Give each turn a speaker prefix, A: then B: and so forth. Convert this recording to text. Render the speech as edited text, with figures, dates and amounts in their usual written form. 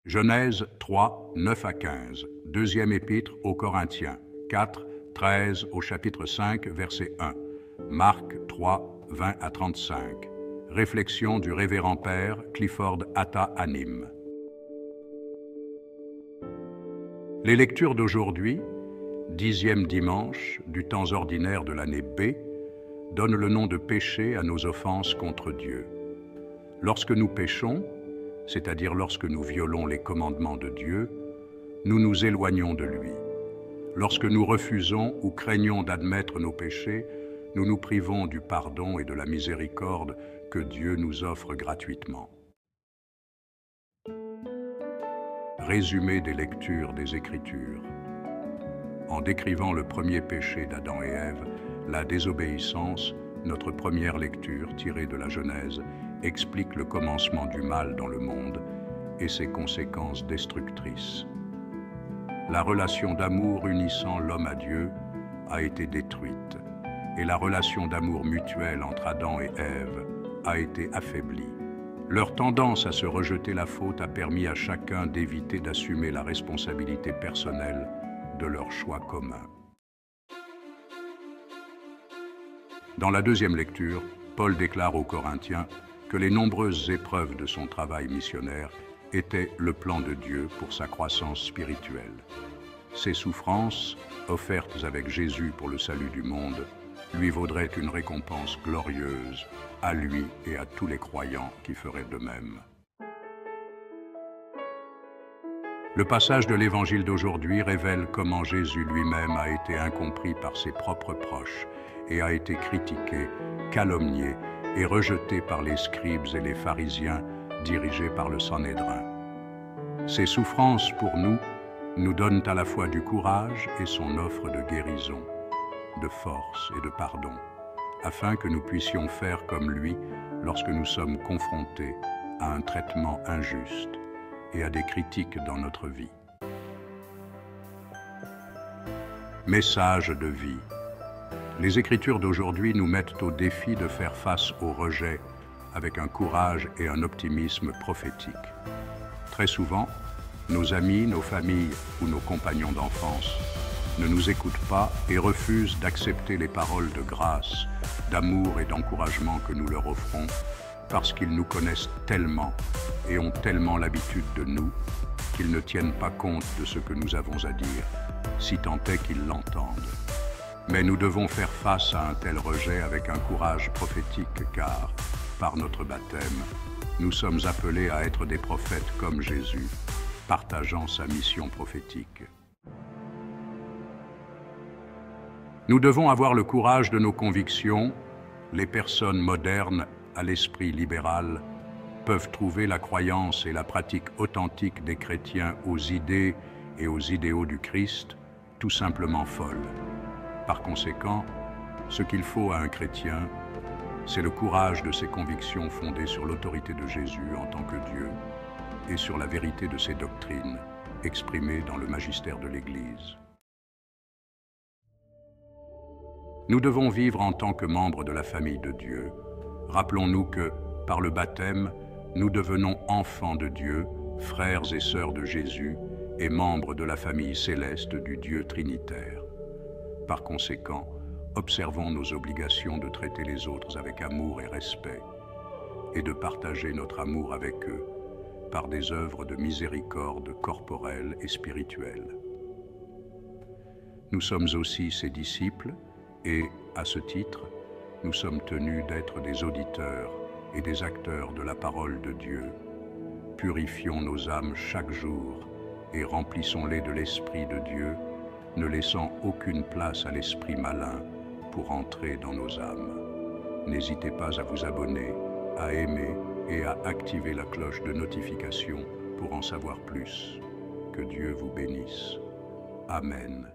A: Genèse 3, 9 à 15, deuxième épître aux Corinthiens, 4, 13 au chapitre 5, verset 1, Marc 3, 20 à 35, réflexion du révérend père Clifford Atta Hanim. Les lectures d'aujourd'hui, 10e dimanche du temps ordinaire de l'année B, donnent le nom de péché à nos offenses contre Dieu. Lorsque nous péchons, c'est-à-dire lorsque nous violons les commandements de Dieu, nous nous éloignons de lui. Lorsque nous refusons ou craignons d'admettre nos péchés, nous nous privons du pardon et de la miséricorde que Dieu nous offre gratuitement. Résumé des lectures des Écritures. En décrivant le premier péché d'Adam et Ève, la désobéissance, notre première lecture tirée de la Genèse explique le commencement du mal dans le monde et ses conséquences destructrices. La relation d'amour unissant l'homme à Dieu a été détruite et la relation d'amour mutuel entre Adam et Ève a été affaiblie. Leur tendance à se rejeter la faute a permis à chacun d'éviter d'assumer la responsabilité personnelle de leur choix commun. Dans la deuxième lecture, Paul déclare aux Corinthiens que les nombreuses épreuves de son travail missionnaire étaient le plan de Dieu pour sa croissance spirituelle. Ces souffrances, offertes avec Jésus pour le salut du monde, lui vaudraient une récompense glorieuse à lui et à tous les croyants qui feraient de même. Le passage de l'Évangile d'aujourd'hui révèle comment Jésus lui-même a été incompris par ses propres proches et a été critiqué, calomnié et rejeté par les scribes et les pharisiens dirigés par le Sanhédrin. Ces souffrances pour nous donnent à la fois du courage et son offre de guérison, de force et de pardon, afin que nous puissions faire comme lui lorsque nous sommes confrontés à un traitement injuste et à des critiques dans notre vie. Message de vie. Les Écritures d'aujourd'hui nous mettent au défi de faire face au rejet avec un courage et un optimisme prophétique. Très souvent, nos amis, nos familles ou nos compagnons d'enfance ne nous écoutent pas et refusent d'accepter les paroles de grâce, d'amour et d'encouragement que nous leur offrons parce qu'ils nous connaissent tellement et ont tellement l'habitude de nous qu'ils ne tiennent pas compte de ce que nous avons à dire, si tant est qu'ils l'entendent. Mais nous devons faire face à un tel rejet avec un courage prophétique car, par notre baptême, nous sommes appelés à être des prophètes comme Jésus, partageant sa mission prophétique. Nous devons avoir le courage de nos convictions. Les personnes modernes à l'esprit libéral peuvent trouver la croyance et la pratique authentique des chrétiens aux idées et aux idéaux du Christ tout simplement folles. Par conséquent, ce qu'il faut à un chrétien, c'est le courage de ses convictions fondées sur l'autorité de Jésus en tant que Dieu et sur la vérité de ses doctrines exprimées dans le magistère de l'Église. Nous devons vivre en tant que membres de la famille de Dieu. Rappelons-nous que, par le baptême, nous devenons enfants de Dieu, frères et sœurs de Jésus et membres de la famille céleste du Dieu trinitaire. Par conséquent, observons nos obligations de traiter les autres avec amour et respect et de partager notre amour avec eux par des œuvres de miséricorde corporelle et spirituelle. Nous sommes aussi ses disciples et, à ce titre, nous sommes tenus d'être des auditeurs et des acteurs de la parole de Dieu. Purifions nos âmes chaque jour et remplissons-les de l'Esprit de Dieu, ne laissant aucune place à l'esprit malin pour entrer dans nos âmes. N'hésitez pas à vous abonner, à aimer et à activer la cloche de notification pour en savoir plus. Que Dieu vous bénisse. Amen.